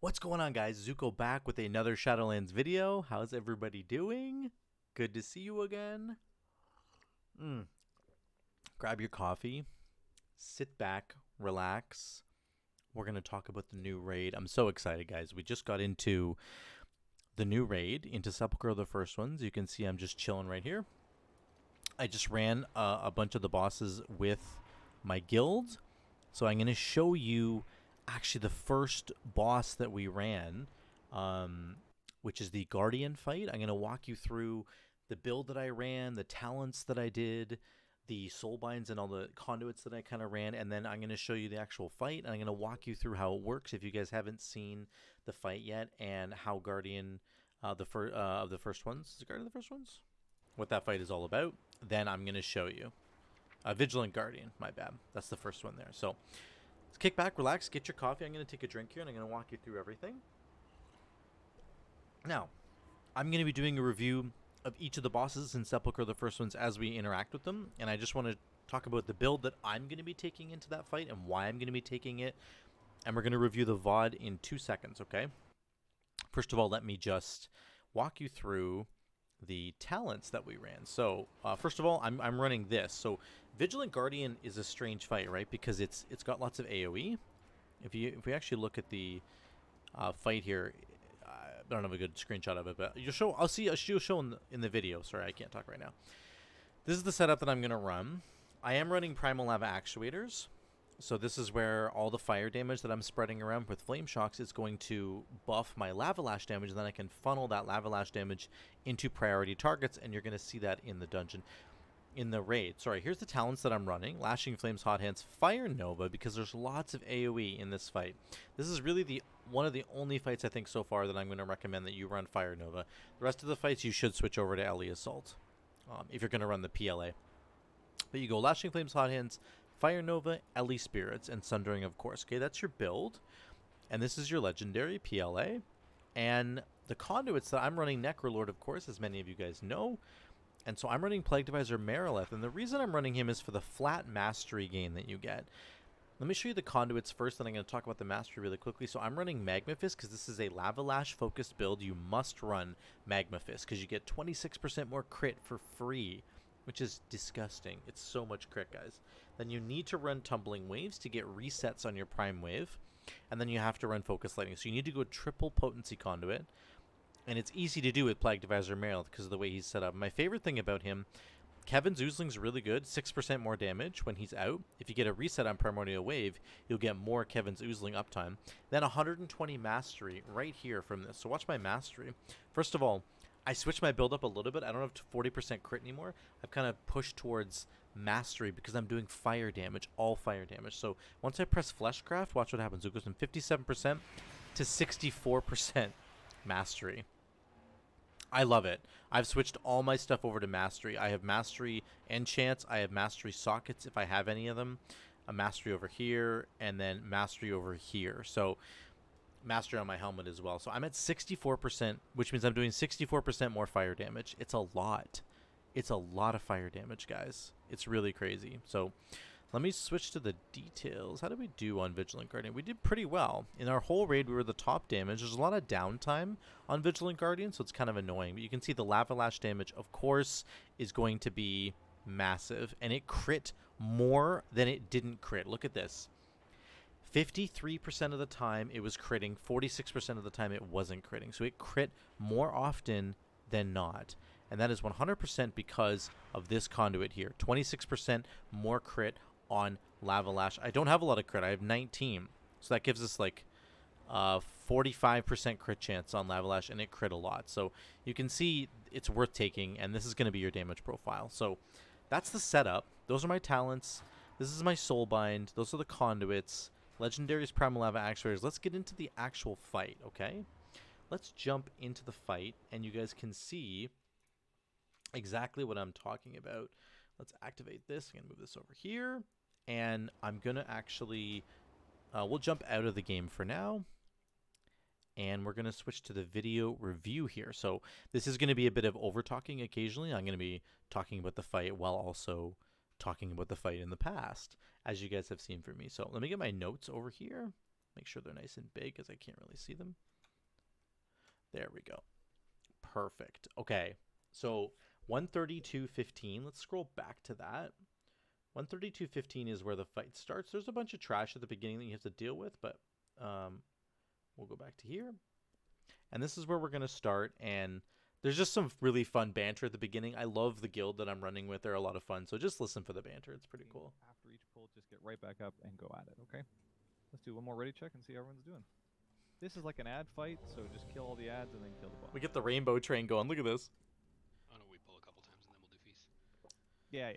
What's going on, guys? Zuko back with another Shadowlands video. How's everybody doing? Good to see you again. Grab your coffee, sit back, relax. We're going to talk about the new raid. I'm so excited, guys. We just got into the new raid, into Sepulcher, the first ones. You can see I'm just chilling right here. I just ran a bunch of the bosses with my guild. So I'm going to show you actually the first boss that we ran, which is the Guardian fight. I'm going to walk you through the build that I ran, the talents that I did, the soulbinds and all the conduits that I kind of ran, and then I'm going to show you the actual fight, and I'm going to walk you through how it works if you guys haven't seen the fight yet, and how Guardian of the first ones, is it Guardian of the first ones? What that fight is all about. Then I'm going to show you. Vigilant Guardian, my bad. That's the first one there. So let's kick back, relax, get your coffee. I'm going to take a drink here, and I'm going to walk you through everything. Now, I'm going to be doing a review of each of the bosses in Sepulcher, the first ones, as we interact with them. And I just want to talk about the build that I'm going to be taking into that fight and why I'm going to be taking it. And we're going to review the VOD in 2 seconds, okay? First of all, let me just walk you through the talents that we ran. So first of all, I'm running this. So Vigilant Guardian is a strange fight, right? Because it's got lots of AoE. If we actually look at the fight here, I don't have a good screenshot of it, but I'll show in the video. Sorry, I can't talk right now. This is the setup that I'm gonna run. I am running Primal Lava Actuators. So this is where all the fire damage that I'm spreading around with Flame Shocks is going to buff my Lava Lash damage, and then I can funnel that Lava Lash damage into priority targets, and you're going to see that in the dungeon, in the raid. Sorry, here's the talents that I'm running. Lashing Flames, Hot Hands, Fire Nova, because there's lots of AoE in this fight. This is really one of the only fights I think so far that I'm going to recommend that you run Fire Nova. The rest of the fights you should switch over to Ellie Assault if you're going to run the PLA. But you go Lashing Flames, Hot Hands, Fire Nova, Ellie Spirits, and Sundering, of course. Okay, that's your build. And this is your legendary PLA. And the conduits that I'm running Necrolord, of course, as many of you guys know. And so I'm running Plague Divisor Marileth. And the reason I'm running him is for the flat mastery gain that you get. Let me show you the conduits first, then I'm going to talk about the mastery really quickly. So I'm running Magma Fist because this is a Lava Lash focused build. You must run Magma Fist because you get 26% more crit for free, which is disgusting. It's so much crit, guys. Then you need to run Tumbling Waves to get resets on your Prime Wave. And then you have to run Focus Lightning. So you need to go triple Potency Conduit. And it's easy to do with Plague Divisor Marileth because of the way he's set up. My favorite thing about him, Kevin's Oozling's really good. 6% more damage when he's out. If you get a reset on Primordial Wave, you'll get more Kevin's Oozling uptime. Then 120 Mastery right here from this. So watch my Mastery. First of all, I switched my build up a little bit. I don't have 40% crit anymore. I've kind of pushed towards mastery because I'm doing fire damage, all fire damage. So once I press Fleshcraft, watch what happens. It goes from 57% to 64% mastery. I love it. I've switched all my stuff over to mastery. I have mastery enchants. I have mastery sockets if I have any of them. A mastery over here, and then mastery over here. So mastery on my helmet as well. So I'm at 64%, which means I'm doing 64% more fire damage. It's a lot. It's a lot of fire damage, guys. It's really crazy. So let me switch to the details. How did we do on Vigilant Guardian? We did pretty well. In our whole raid, we were the top damage. There's a lot of downtime on Vigilant Guardian, so it's kind of annoying. But you can see the Lava Lash damage, of course, is going to be massive. And it crit more than it didn't crit. Look at this. 53% of the time it was critting, 46% of the time it wasn't critting. So it crit more often than not. And that is 100% because of this conduit here. 26% more crit on Lava Lash. I don't have a lot of crit. I have 19. So that gives us like 45% crit chance on Lava Lash, and it crit a lot. So you can see it's worth taking, and this is going to be your damage profile. So that's the setup. Those are my talents. This is my Soulbind. Those are the conduits. Legendary's Primal Lava Actuators. Let's get into the actual fight, okay? Let's jump into the fight, and you guys can see exactly what I'm talking about. Let's activate this. I'm going to move this over here, and I'm going to actually... we'll jump out of the game for now, and we're going to switch to the video review here. So this is going to be a bit of over-talking occasionally. I'm going to be talking about the fight while also talking about the fight in the past, as you guys have seen from me. So let me get my notes over here. Make sure they're nice and big because I can't really see them. There we go. Perfect. Okay. So 132.15. Let's scroll back to that. 132.15 is where the fight starts. There's a bunch of trash at the beginning that you have to deal with, but we'll go back to here. And this is where we're going to start. And there's just some really fun banter at the beginning. I love the guild that I'm running with. They're a lot of fun. So just listen for the banter. It's pretty cool. After each pull, just get right back up and go at it, okay? Let's do one more ready check and see how everyone's doing. This is like an ad fight, so just kill all the ads and then kill the boss. We get the rainbow train going. Look at this. Oh no, we pull a couple times and then we'll do feast. Yeah.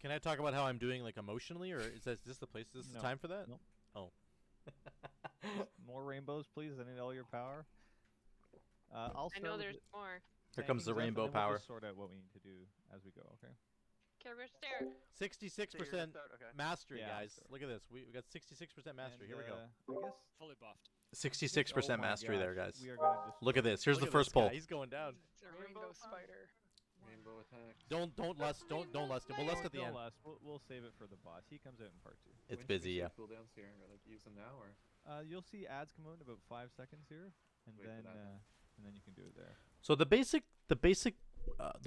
Can I talk about how I'm doing, like, emotionally, or is this the place? Is this the time for that? Nope. Oh. More rainbows, please. I need all your power. I'll start I know there's more. Here comes the tanking Zeph, rainbow and then we'll power. just sort out what we need to do as we go, okay? Care which stair. 66% mastery, Yeah, guys. sure. Look at this. We got 66% mastery. Here we go. I guess Fully buffed. 66% oh my mastery there, gosh, guys. We are gonna just Look at this. Here's Look the at first this pull. guy. He's going down. It's a rainbow spider. Rainbow attack. Don't lust. Don't lust. We'll lust at the Don't end. lust. We'll save it for the boss. He comes out in part 2. It's When should busy, we see yeah. Cooldowns here, or like use them now, or You'll see ads come out in about 5 seconds here, and Wait for then that then. and then you can do it there. So the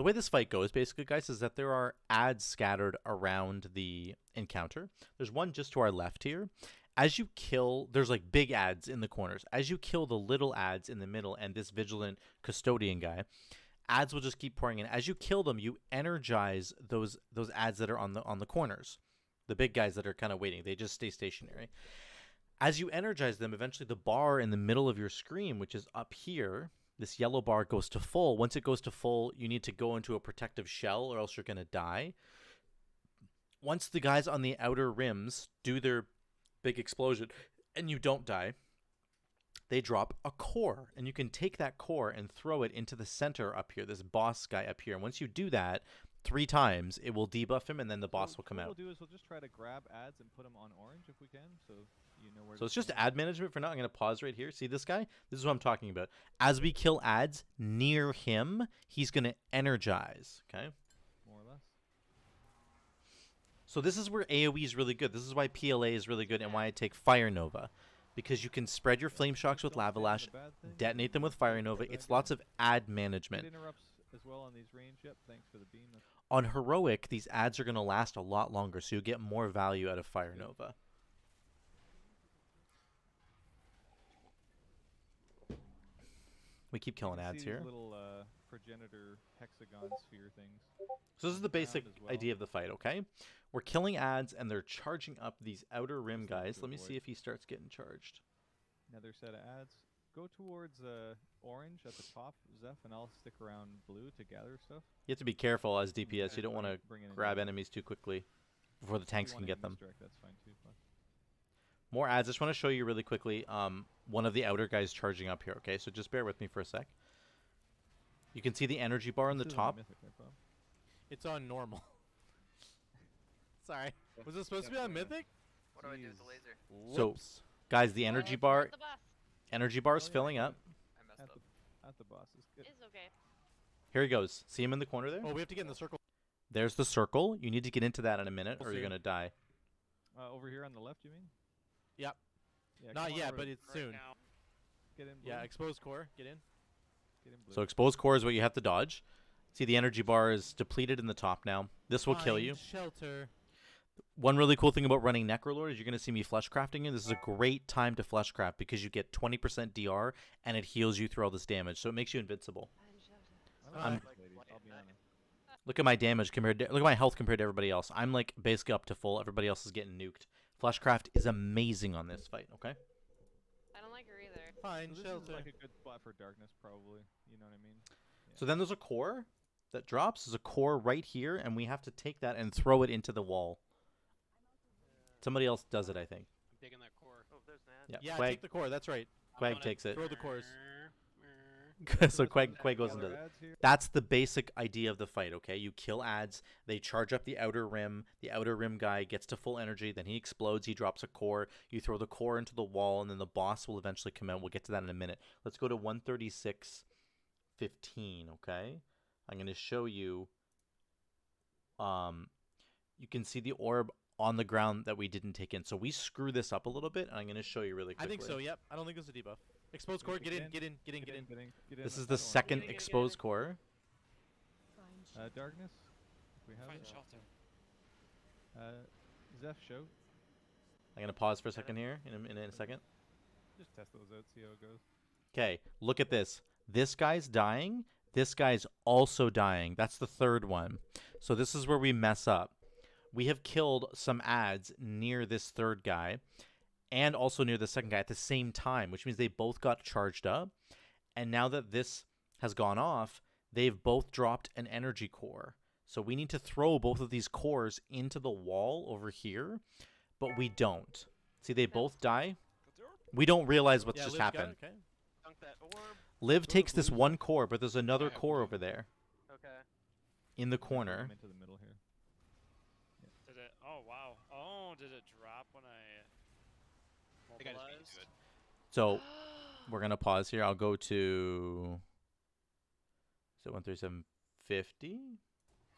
way this fight goes, basically, guys, is that there are ads scattered around the encounter. There's one just to our left here. As you kill, there's like big ads in the corners. As you kill the little ads in the middle and this vigilant custodian guy, ads will just keep pouring in. As you kill them, you energize those ads that are on the corners. The big guys that are kind of waiting, they just stay stationary. As you energize them, eventually the bar in the middle of your screen, which is up here, this yellow bar goes to full. Once it goes to full, you need to go into a protective shell or else you're going to die. Once the guys on the outer rims do their big explosion and you don't die, they drop a core. And you can take that core and throw it into the center up here, this boss guy up here. And once you do that 3 times, it will debuff him and then the boss will come what out. What we'll do is we'll just try to grab ads and put them on orange if we can, so you know where. So it's just ad management for now. I'm going to pause right here. See this guy? This is what I'm talking about. As we kill ads near him, he's going to energize. Okay? more or less. So this is where AoE is really good. This is why PLA is really good and why I take Fire Nova. Because you can spread your Flame Shocks with Don't Lava stand on Lash, the bad thing. detonate them with Fire Nova. It's lots of ad It management. interrupts as well on these range. Yep, thanks for the beam. That's On Heroic, these ads are going to last a lot longer, so you get more value out of Fire Nova. We keep you killing can ads see these here. little progenitor hexagon sphere things. So this is the basic as well. idea of the fight, okay? We're killing ads, and they're charging up these outer rim Just like guys. to Let me avoid. see if he starts getting charged. Another set of ads. Go towards orange at the top, Zeph, and I'll stick around blue to gather stuff. You have to be careful as DPS. You don't want to Bring in grab any- enemies too quickly before the if you tanks can wanna get them. misdirect, that's fine too. But More ads. I just want to show you really quickly one of the outer guys charging up here, okay? So just bear with me for a sec. You can see the energy bar on the this isn't top. Mythic, right, Bob? It's on normal. Sorry. Was it supposed to be on Mythic? What do I do with the laser? So, guys, the energy bar The bus energy bar is Oh, yeah, filling got up. I messed At up. the boss is good. is okay. Here he goes. See him in the corner there? Oh, we have to get in the circle. There's the circle. You need to get into that in a minute, or you're Soon. going to die. Over here on the left, you mean? Yep. Yeah, Not come on yet, over. but it's soon. Now. Get in blue. Yeah, exposed core. Get in. Get in blue. So exposed core is what you have to dodge. See, the energy bar is depleted in the top now. This will kill you. Shelter. One really cool thing about running Necrolord is you're going to see me fleshcrafting it. This is a great time to fleshcraft because you get 20% DR and it heals you through all this damage. So it makes you invincible. I don't I'm- like ladies, I'll be honest. Look at my damage compared to, look at my health compared to everybody else. I'm like basically up to full. Everybody else is getting nuked. Fleshcraft is amazing on this fight, okay? I don't like her either. Fine So this is shelter. like a good spot for darkness, probably. You know what I mean? So then there's a core that drops. There's a core right here, and we have to take that and throw it into the wall. Somebody else does it, I think. I'm taking that core. Oh, there's an ad. Yeah, Yeah, Quag, take the core. That's right. Quag takes it. Throw the cores. So Quag goes and does it. Ads here. That's the basic idea of the fight, okay? You kill ads, they charge up the outer rim guy gets to full energy, then he explodes, he drops a core, you throw the core into the wall, and then the boss will eventually come out. We'll get to that in a minute. Let's go to 136.15, okay? I'm going to show you, you can see the orb on the ground that we didn't take in. So we screw this up a little bit, and I'm going to show you really I quickly. think so. Yep. I don't think there's a debuff. Exposed core. Get in. Get in. Get in. Get in. This is I the don't want second Get in, get in. exposed core. Darkness. If we have Find it. shelter. Zeph, show. I'm going to pause for a second here in a second. Just test those out, see how it goes. Okay, look at this. This guy's dying. This guy's also dying. That's the third one. So this is where we mess up. We have killed some ads near this third guy and also near the second guy at the same time, which means they both got charged up. And now that this has gone off, they've both dropped an energy core. So we need to throw both of these cores into the wall over here, but we don't. See, they both die. We don't realize what's just Liv's got it, happened. Okay. Dunk that orb. Liv Go to takes this blue one core, but there's another Yeah, core blue. over there Okay. in the Throw corner. them into the middle here. Did it? Oh wow. Oh, did it drop when I I think I just beat you mobilized? to it. So we're gonna pause here. I'll go to. Is it 137.50?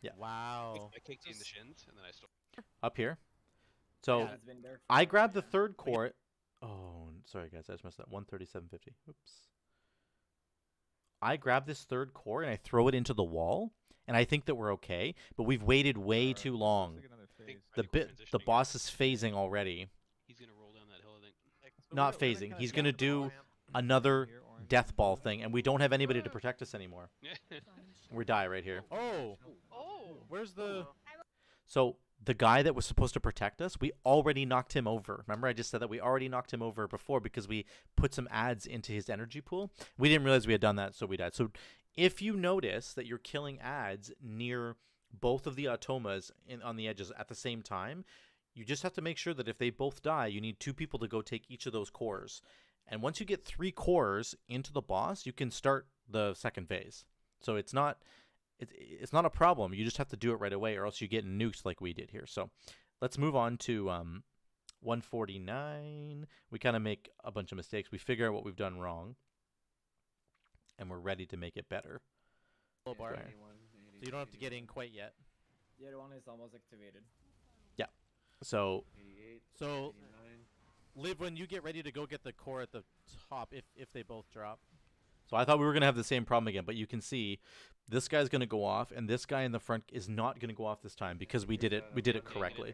Yeah. Wow. I kicked you in the shins, and then I stole. Up here. So Yeah, it's been there for I grabbed the third core. Oh, sorry guys, I just messed up. 137.50. Oops. I grab this third core and I throw it into the wall, and I think that we're okay. But we've waited way too long. Let's take another I think phase. The I think we're bit, the transitioning boss now. is phasing already. He's gonna roll down that hill. I think. So Not we're gonna phasing. kinda He's get gonna the ball do ramp another here, orange death and ball blue. thing, and we don't have anybody to protect us anymore. We die right here. Oh. Oh. Where's the? So the guy that was supposed to protect us, we already knocked him over. Remember, I just said that we already knocked him over before because we put some ads into his energy pool. We didn't realize we had done that, so we died. So if you notice that you're killing ads near both of the automas on the edges at the same time, you just have to make sure that if they both die, you need 2 people to go take each of those cores. And once you get 3 cores into the boss, you can start the second phase. So it's not a problem. You just have to do it right away, or else you get nuked like we did here. So let's move on to 149. We kind of make a bunch of mistakes. We figure out what we've done wrong, and we're ready to make it better. Low bar. Sorry. 81, So you don't have to get in quite yet. The other one is almost activated. So 88, So 89. Liv, when you get ready to go get the core at the top, if they both drop. I thought we were going to have the same problem again, but you can see this guy's going to go off, and this guy in the front is not going to go off this time because we did it correctly.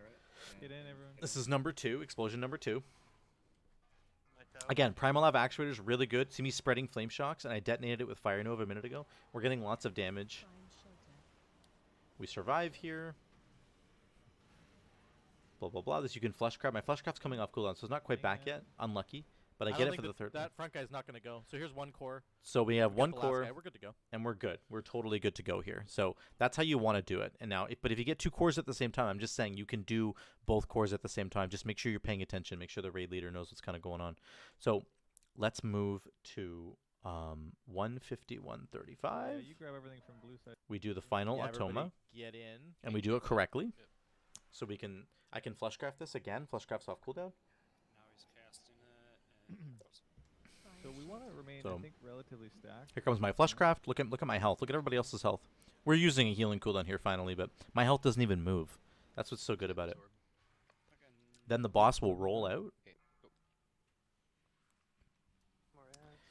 Get in, everyone. This is number 2, explosion number 2. Like that. Again, Primal have actuators, really good. See me spreading flame shocks, and I detonated it with Fire Nova a minute ago. We're getting lots of damage. We survive here. Blah, blah, blah. This you can Fleshcraft. My Fleshcraft's coming off cooldown, so it's not quite back yet. Unlucky. But I get don't it think for the that- third one. That front guy's not going to go. So here's one core. So we have We got one the last core, guy. We're good to go. and we're good. We're totally good to go here. So that's how you want to do it. And now, but if you get 2 cores at the same time, I'm just saying you can do both cores at the same time. Just make sure you're paying attention. Make sure the raid leader knows what's kind of going on. So let's move to 150, 135. Yeah, you grab everything from blue side. We do the final Yeah, Automa, everybody get in. and we do it correctly. Yep. So I can Fleshcraft this again. Fleshcraft's off cooldown. Now he's casting it. And So we want to remain, So- I think, relatively stacked. Here comes my Fleshcraft. Look at my health. Look at everybody else's health. We're using a healing cooldown here finally, but my health doesn't even move. That's what's so good about it. Absorb. fucking Then the boss will roll out. Okay. Go. More ads.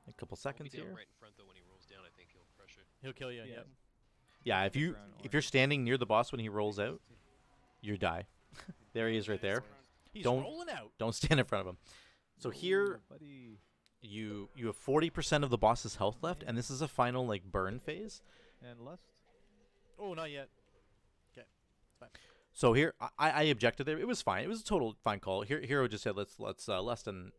A couple Won't be seconds down here. right in front though. When he rolls down, I think he'll crush it. He'll kill you. Yeah. Yep. Yeah, if Around you're orange. standing near the boss when he rolls out, you die. There he is right there. He's Don't- rolling out. Don't stand in front of him. So here Ooh, buddy. you have 40% of the boss's health left, and this is a final like burn phase. And lust. Oh, not yet. So here I objected there. It was fine. It was a total fine call. Hero just said let's less than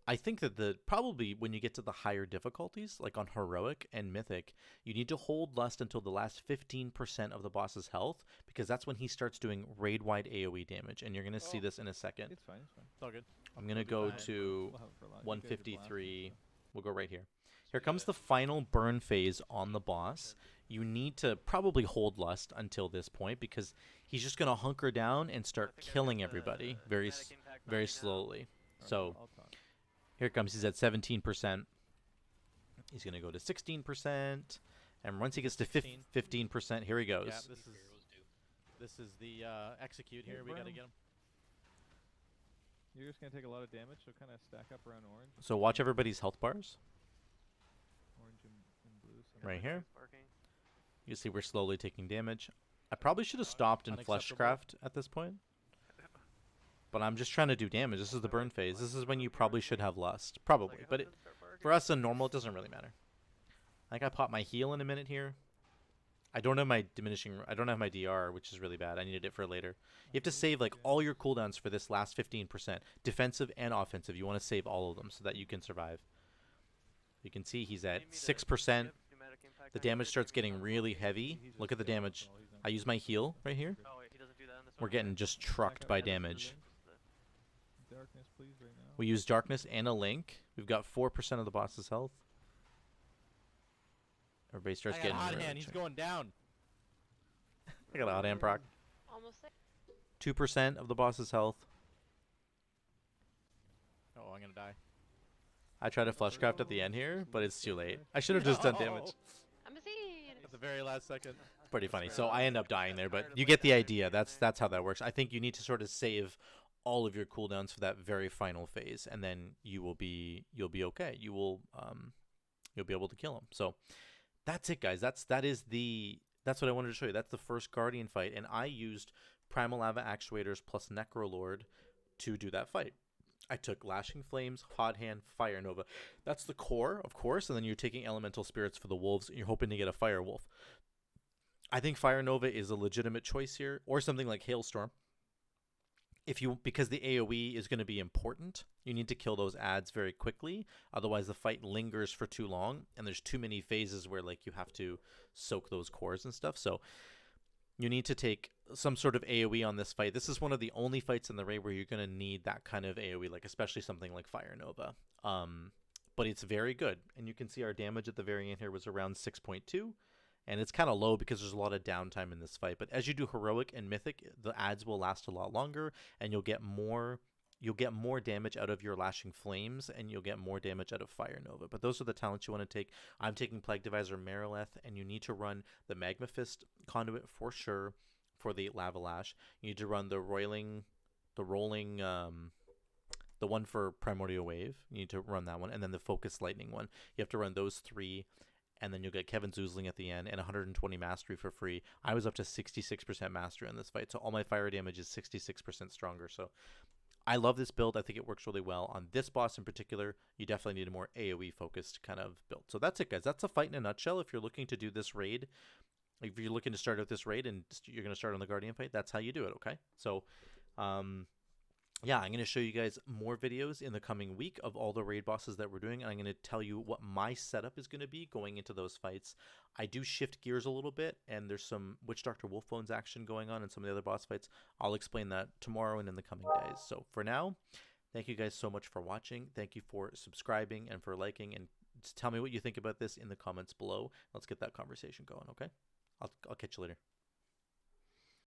I think that probably when you get to the higher difficulties, like on heroic and mythic, you need to hold lust until the last 15% of the boss's health, because that's when he starts doing raid-wide AoE damage, and you're gonna see this in a second. It's fine, it's fine. It's all good. I'm gonna do go that. to We'll have it for a lot. You guys are blasting 153. stuff. We'll go right here. Here comes the final burn phase on the boss. You need to probably hold lust until this point, because he's just gonna hunker down and start killing everybody very slowly. Alright, So I'll talk. here it comes. He's at 17%. He's gonna go to 16%, and once he gets to 15%, here he goes. Yeah, this is. Heroes do. This is the execute here. Hey, We gotta Brown. get him. You're just gonna take a lot of damage, so kind of stack up around orange. So watch everybody's health bars Orange and blue. right Everything's here. Working. You see we're slowly taking damage. I probably should have stopped in Unacceptable. Fleshcraft at this point. But I'm just trying to do damage. This is the burn phase. This is when you probably should have lust. Probably. But it, for us in normal, it doesn't really matter. I think I pop my heal in a minute here. I don't have my I don't have my DR, which is really bad. I needed it for later. You have to save like all your cooldowns for this last 15%. Defensive and offensive. You want to save all of them so that you can survive. You can see he's at 6%. The damage starts getting really heavy. Look at the damage. I use my heal right here. Oh wait, he doesn't do that in this We're one. getting just trucked by damage. Darkness, please, right now. We use darkness and a link. We've got 4% of the boss's health. Everybody starts I got getting hot really hand. He's checked. going down. I got a hot hand proc. Almost there. 2% of the boss's health. Oh, I'm gonna die. I tried to Fleshcraft at the end here, but it's too late. I should have just done damage. I'm a seed. At the very last second. It's pretty funny. So I end up dying there, but you get the idea. That's how that works. I think you need to sort of save all of your cooldowns for that very final phase, and then you'll be okay. You'll be able to kill him. So that's it, guys. That's what I wanted to show you. That's the first Guardian fight, and I used Primal Lava Actuators plus Necrolord to do that fight. I took Lashing Flames, Hot Hand, Fire Nova. That's the core, of course, and then you're taking Elemental Spirits for the wolves, and you're hoping to get a Fire Wolf. I think Fire Nova is a legitimate choice here, or something like Hailstorm. Because the AoE is going to be important, you need to kill those adds very quickly. Otherwise, the fight lingers for too long, and there's too many phases where like you have to soak those cores and stuff. So you need to take some sort of AoE on this fight. This is one of the only fights in the raid where you're going to need that kind of AoE, like especially something like Fire Nova. But it's very good, and you can see our damage at the very end here was around 6.2. And it's kind of low because there's a lot of downtime in this fight. But as you do Heroic and Mythic, the adds will last a lot longer, and you'll get more damage out of your Lashing Flames, and you'll get more damage out of Fire Nova. But those are the talents you want to take. I'm taking Plague Divisor Marileth, and you need to run the Magma Fist Conduit for sure for the Lava Lash. You need to run the rolling, the one for Primordial Wave. You need to run that one, and then the Focus Lightning one. You have to run those three. And then you'll get Kevin Zoozling at the end and 120 mastery for free. I was up to 66% mastery on this fight, so all my fire damage is 66% stronger. So I love this build. I think it works really well. On this boss in particular, you definitely need a more AoE-focused kind of build. So that's it, guys. That's a fight in a nutshell. If you're looking to do this raid, if you're looking to start out this raid and you're going to start on the Guardian fight, that's how you do it, okay? So, yeah, I'm going to show you guys more videos in the coming week of all the raid bosses that we're doing. And I'm going to tell you what my setup is going to be going into those fights. I do shift gears a little bit, and there's some Witch Doctor Wolfbones action going on in some of the other boss fights. I'll explain that tomorrow and in the coming days. So for now, thank you guys so much for watching. Thank you for subscribing and for liking. And just tell me what you think about this in the comments below. Let's get that conversation going, okay? I'll catch you later.